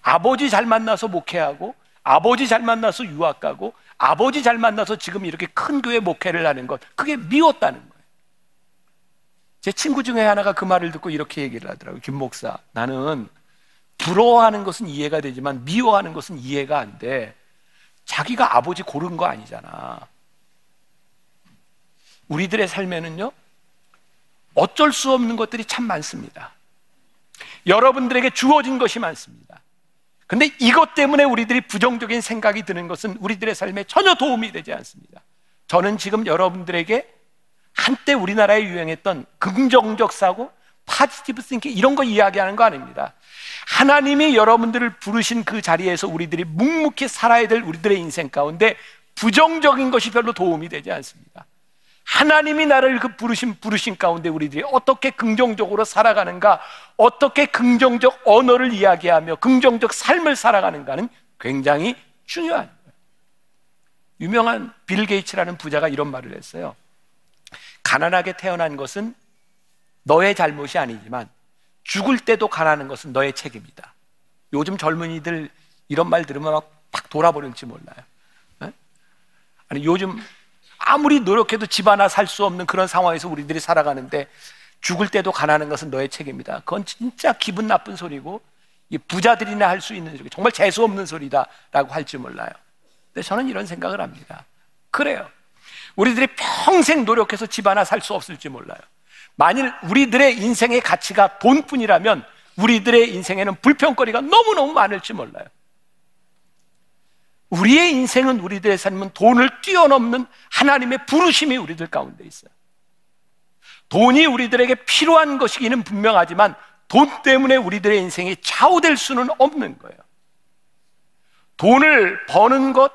Speaker 3: 아버지 잘 만나서 목회하고 아버지 잘 만나서 유학 가고 아버지 잘 만나서 지금 이렇게 큰 교회 목회를 하는 것, 그게 미웠다는 거예요. 제 친구 중에 하나가 그 말을 듣고 이렇게 얘기를 하더라고요. 김 목사, 나는 부러워하는 것은 이해가 되지만 미워하는 것은 이해가 안 돼. 자기가 아버지 고른 거 아니잖아. 우리들의 삶에는요 어쩔 수 없는 것들이 참 많습니다. 여러분들에게 주어진 것이 많습니다. 근데 이것 때문에 우리들이 부정적인 생각이 드는 것은 우리들의 삶에 전혀 도움이 되지 않습니다. 저는 지금 여러분들에게 한때 우리나라에 유행했던 긍정적 사고, 파지티브 싱킹 이런 거 이야기하는 거 아닙니다. 하나님이 여러분들을 부르신 그 자리에서 우리들이 묵묵히 살아야 될 우리들의 인생 가운데 부정적인 것이 별로 도움이 되지 않습니다. 하나님이 나를 그 부르신 가운데 우리들이 어떻게 긍정적으로 살아가는가, 어떻게 긍정적 언어를 이야기하며 긍정적 삶을 살아가는가는 굉장히 중요한 거예요. 유명한 빌 게이츠라는 부자가 이런 말을 했어요. 가난하게 태어난 것은 너의 잘못이 아니지만 죽을 때도 가난한 것은 너의 책임이다. 요즘 젊은이들 이런 말 들으면 막 팍 돌아버릴지 몰라요. 네? 아니 요즘 아무리 노력해도 집 하나 살 수 없는 그런 상황에서 우리들이 살아가는데 죽을 때도 가난한 것은 너의 책임이다. 그건 진짜 기분 나쁜 소리고 부자들이나 할 수 있는 소리, 정말 재수 없는 소리다라고 할지 몰라요. 근데 저는 이런 생각을 합니다. 그래요. 우리들이 평생 노력해서 집 하나 살 수 없을지 몰라요. 만일 우리들의 인생의 가치가 돈뿐이라면 우리들의 인생에는 불평거리가 너무너무 많을지 몰라요. 우리의 인생은, 우리들의 삶은 돈을 뛰어넘는 하나님의 부르심이 우리들 가운데 있어요. 돈이 우리들에게 필요한 것이기는 분명하지만 돈 때문에 우리들의 인생이 좌우될 수는 없는 거예요. 돈을 버는 것,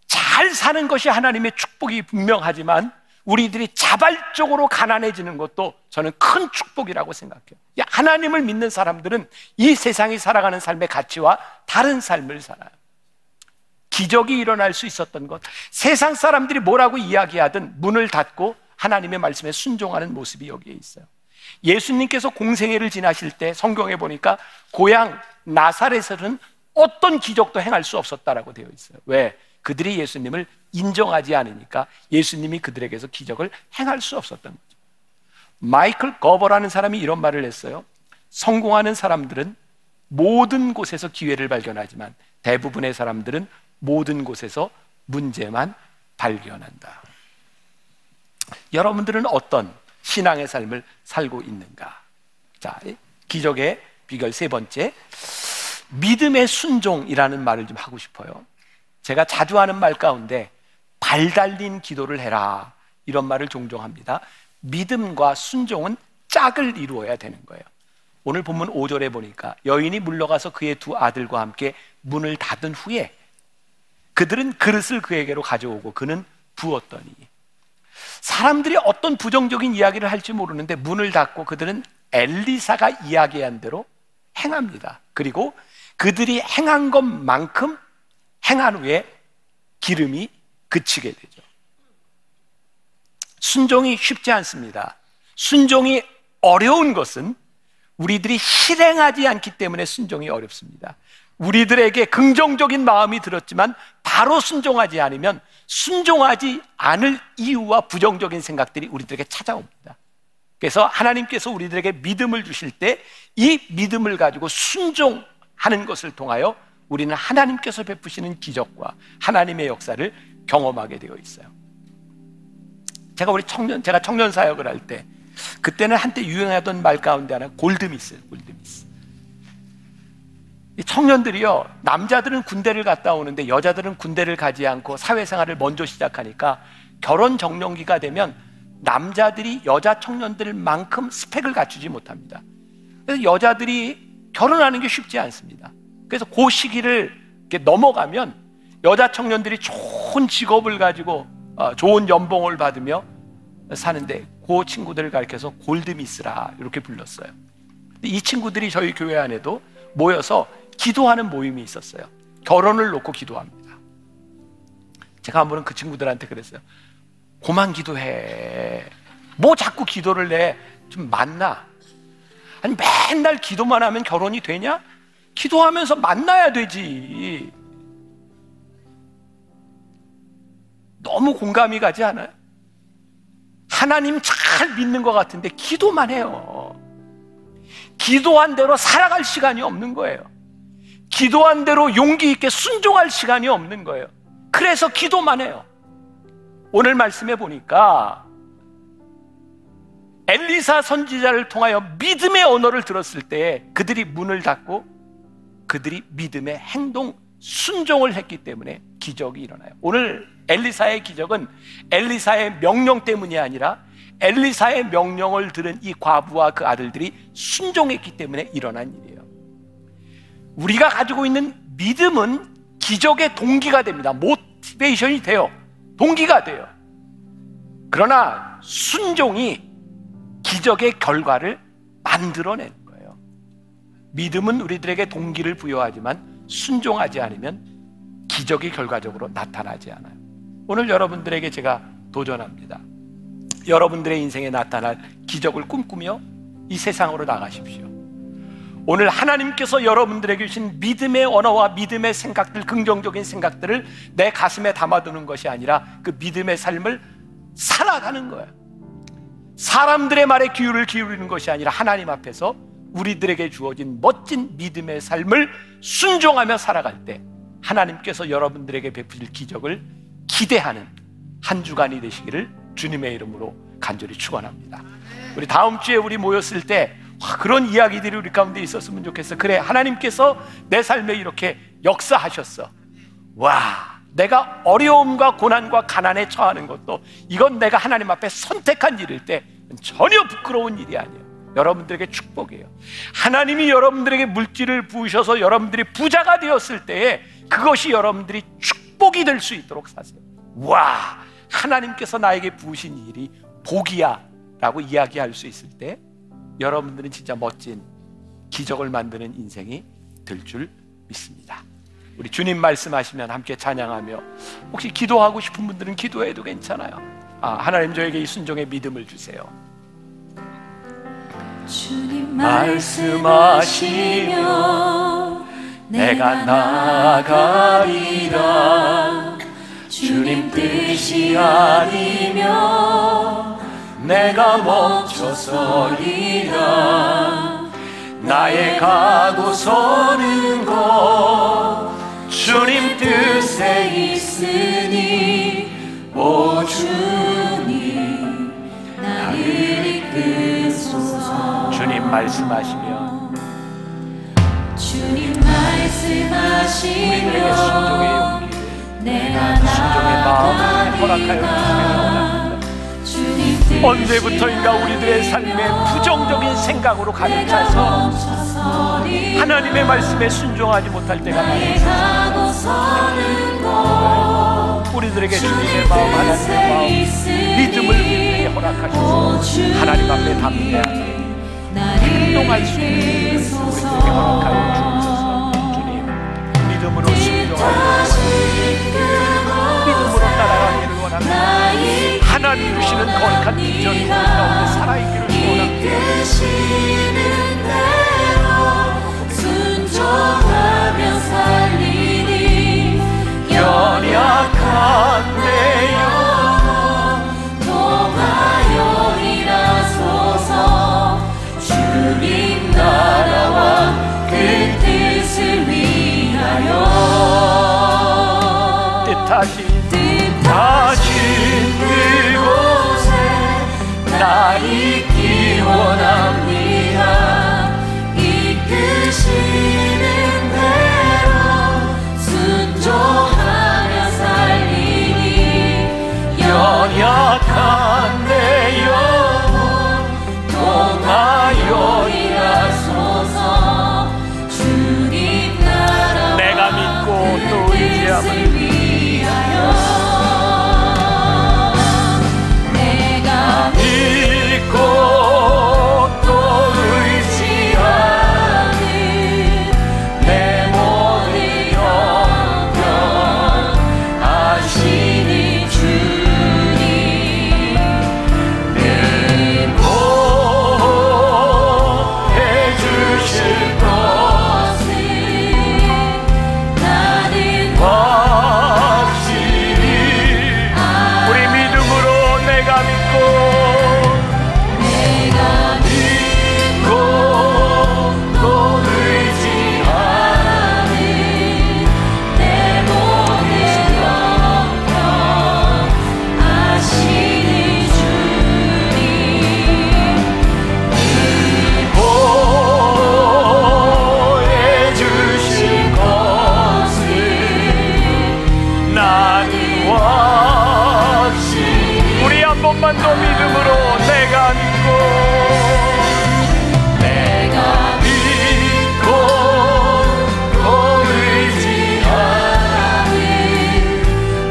Speaker 3: 잘 사는 것이 하나님의 축복이 분명하지만 우리들이 자발적으로 가난해지는 것도 저는 큰 축복이라고 생각해요. 하나님을 믿는 사람들은 이 세상이 살아가는 삶의 가치와 다른 삶을 살아요. 기적이 일어날 수 있었던 것, 세상 사람들이 뭐라고 이야기하든 문을 닫고 하나님의 말씀에 순종하는 모습이 여기에 있어요. 예수님께서 공생애를 지나실 때 성경에 보니까 고향 나사렛에서는 어떤 기적도 행할 수 없었다라고 되어 있어요. 왜? 그들이 예수님을 인정하지 않으니까 예수님이 그들에게서 기적을 행할 수 없었던 거죠. 마이클 거버라는 사람이 이런 말을 했어요. 성공하는 사람들은 모든 곳에서 기회를 발견하지만 대부분의 사람들은 모든 곳에서 문제만 발견한다. 여러분들은 어떤 신앙의 삶을 살고 있는가? 자, 기적의 비결 세 번째, 믿음의 순종이라는 말을 좀 하고 싶어요. 제가 자주 하는 말 가운데 발 달린 기도를 해라, 이런 말을 종종 합니다. 믿음과 순종은 짝을 이루어야 되는 거예요. 오늘 본문 5절에 보니까 여인이 물러가서 그의 두 아들과 함께 문을 닫은 후에 그들은 그릇을 그에게로 가져오고 그는 부었더니, 사람들이 어떤 부정적인 이야기를 할지 모르는데 문을 닫고 그들은 엘리사가 이야기한 대로 행합니다. 그리고 그들이 행한 것만큼 행한 후에 기름이 그치게 되죠. 순종이 쉽지 않습니다. 순종이 어려운 것은 우리들이 실행하지 않기 때문에 순종이 어렵습니다. 우리들에게 긍정적인 마음이 들었지만 바로 순종하지 않으면 순종하지 않을 이유와 부정적인 생각들이 우리들에게 찾아옵니다. 그래서 하나님께서 우리들에게 믿음을 주실 때 이 믿음을 가지고 순종하는 것을 통하여 우리는 하나님께서 베푸시는 기적과 하나님의 역사를 경험하게 되어 있어요. 제가 청년 사역을 할 때, 그때는 한때 유행하던 말 가운데 하나 골드미스예요. 골드미스. 이 청년들이요, 남자들은 군대를 갔다 오는데 여자들은 군대를 가지 않고 사회생활을 먼저 시작하니까 결혼 정년기가 되면 남자들이 여자 청년들만큼 스펙을 갖추지 못합니다. 그래서 여자들이 결혼하는 게 쉽지 않습니다. 그래서 그 시기를 이렇게 넘어가면 여자 청년들이 좋은 직업을 가지고 좋은 연봉을 받으며 사는데 그 친구들을 가르쳐서 골드미스라 이렇게 불렀어요. 이 친구들이 저희 교회 안에도 모여서 기도하는 모임이 있었어요. 결혼을 놓고 기도합니다. 제가 한 번은 그 친구들한테 그랬어요. 그만 기도해. 뭐 자꾸 기도를 해. 좀 만나. 아니 맨날 기도만 하면 결혼이 되냐? 기도하면서 만나야 되지. 너무 공감이 가지 않아요? 하나님 잘 믿는 것 같은데 기도만 해요. 기도한 대로 살아갈 시간이 없는 거예요. 기도한 대로 용기 있게 순종할 시간이 없는 거예요. 그래서 기도만 해요. 오늘 말씀해 보니까 엘리사 선지자를 통하여 믿음의 언어를 들었을 때 그들이 문을 닫고 그들이 믿음의 행동, 순종을 했기 때문에 기적이 일어나요. 오늘 엘리사의 기적은 엘리사의 명령 때문이 아니라 엘리사의 명령을 들은 이 과부와 그 아들들이 순종했기 때문에 일어난 일이에요. 우리가 가지고 있는 믿음은 기적의 동기가 됩니다. 모티베이션이 돼요. 동기가 돼요. 그러나 순종이 기적의 결과를 만들어내는 거예요. 믿음은 우리들에게 동기를 부여하지만 순종하지 않으면 기적이 결과적으로 나타나지 않아요. 오늘 여러분들에게 제가 도전합니다. 여러분들의 인생에 나타날 기적을 꿈꾸며 이 세상으로 나가십시오. 오늘 하나님께서 여러분들에게 주신 믿음의 언어와 믿음의 생각들, 긍정적인 생각들을 내 가슴에 담아두는 것이 아니라 그 믿음의 삶을 살아가는 거예요. 사람들의 말에 귀를 기울이는 것이 아니라 하나님 앞에서 우리들에게 주어진 멋진 믿음의 삶을 순종하며 살아갈 때 하나님께서 여러분들에게 베푸실 기적을 기대하는 한 주간이 되시기를 주님의 이름으로 간절히 축원합니다. 우리 다음 주에 우리 모였을 때 그런 이야기들이 우리 가운데 있었으면 좋겠어. 그래, 하나님께서 내 삶에 이렇게 역사하셨어. 와, 내가 어려움과 고난과 가난에 처하는 것도 이건 내가 하나님 앞에 선택한 일일 때 전혀 부끄러운 일이 아니에요. 여러분들에게 축복이에요. 하나님이 여러분들에게 물질을 부으셔서 여러분들이 부자가 되었을 때에 그것이 여러분들이 축복이 될 수 있도록 사세요. 와, 하나님께서 나에게 부으신 일이 복이야 라고 이야기할 수 있을 때 여러분들은 진짜 멋진 기적을 만드는 인생이 될 줄 믿습니다. 우리 주님 말씀하시면 함께 찬양하며, 혹시 기도하고 싶은 분들은 기도해도 괜찮아요. 하나님 저에게 이 순종의 믿음을 주세요.
Speaker 2: 주님
Speaker 3: 말씀하시며 내가 나아가리라. 주님 뜻이 아니면 내가 멈춰서리라. 나의 가고 서는 곳 주님 뜻에 있으니 오 주님 나를 이끄소서. 주님 말씀하시면
Speaker 2: 주님
Speaker 3: 우리들에게 순종의
Speaker 2: 말씀하시며
Speaker 3: 용기를,
Speaker 2: 내가
Speaker 3: 순종의 마음을 허락하여
Speaker 2: 나아가리라.
Speaker 3: 주시기
Speaker 2: 주님
Speaker 3: 언제부터인가 우리들의 삶에 부정적인 생각으로 가득 차서 하나님의 말씀에 순종하지 못할 때가 많습니다. 우리들에게 주님의 마음, 하나님의 마음, 믿음을 우리에게 허락하셔서 하나님 앞에 담대하게 행동할 수 있는 우리에게 허락하여 주옵소서. 주님, 믿음으로 순종하기를 원합니다. 믿음으로 따라가기를 원합니다. 하나님 주시는 거룩한 비전이 우리 가운데 살아있기를 소원합니다.
Speaker 2: 순종하며 살리니
Speaker 3: 연약한 내 영혼
Speaker 2: 통하여 일하소서. 주님 나라와 그 뜻을 위하여
Speaker 3: 뜻하신 그곳에 나 있기 원합니다.
Speaker 2: 이끄시는 대로 순종하며 살리니
Speaker 3: 연약한 내 영혼 통하여
Speaker 2: 일하소서. 주님 나라와
Speaker 3: 내가 믿고 또 의지함을
Speaker 2: 위하여 내가
Speaker 3: 믿고 또 의지하는 내 모든 영역 아시니 주님 늘 보호해 주실
Speaker 2: 것을 나는
Speaker 3: 확실히 우리 믿음으로 내가 믿고 또 의지하는
Speaker 2: 내 모든 영역 아시는 주님
Speaker 3: 보호해 주실 것을 나는 확실히 우리 한 번만 더 믿음으로 내가 믿고 또 의지하는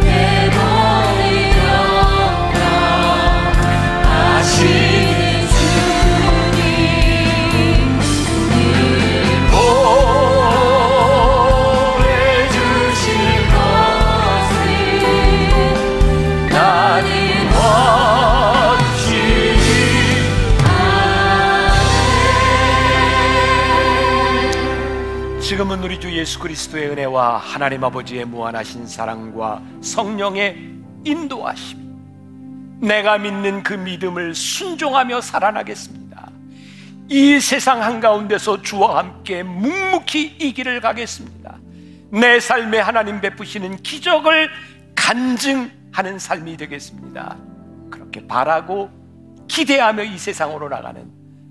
Speaker 2: 내 모든 영역 아시는 주님
Speaker 3: 보호해 주실
Speaker 2: 것을
Speaker 3: 나는 확실히 지금은 우리 주 예수 그리스도의 은혜와 하나님 아버지의 무한하신 사랑과 성령의 인도하심, 내가 믿는 그 믿음을 순종하며 살아나겠습니다. 이 세상 한가운데서 주와 함께 묵묵히 이 길을 가겠습니다. 내 삶에 하나님 베푸시는 기적을 간증하는 삶이 되겠습니다. 그렇게 바라고 기대하며 이 세상으로 나가는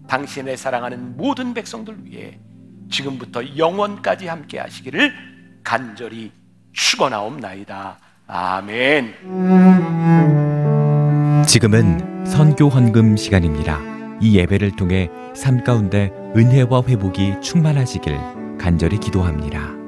Speaker 3: 당신의 사랑하는 모든 백성들 위해 지금부터 영원까지 함께 하시기를 간절히 축원하옵나이다. 아멘.
Speaker 6: 지금은 선교 헌금 시간입니다. 이 예배를 통해 삶 가운데 은혜와 회복이 충만하시길 간절히 기도합니다.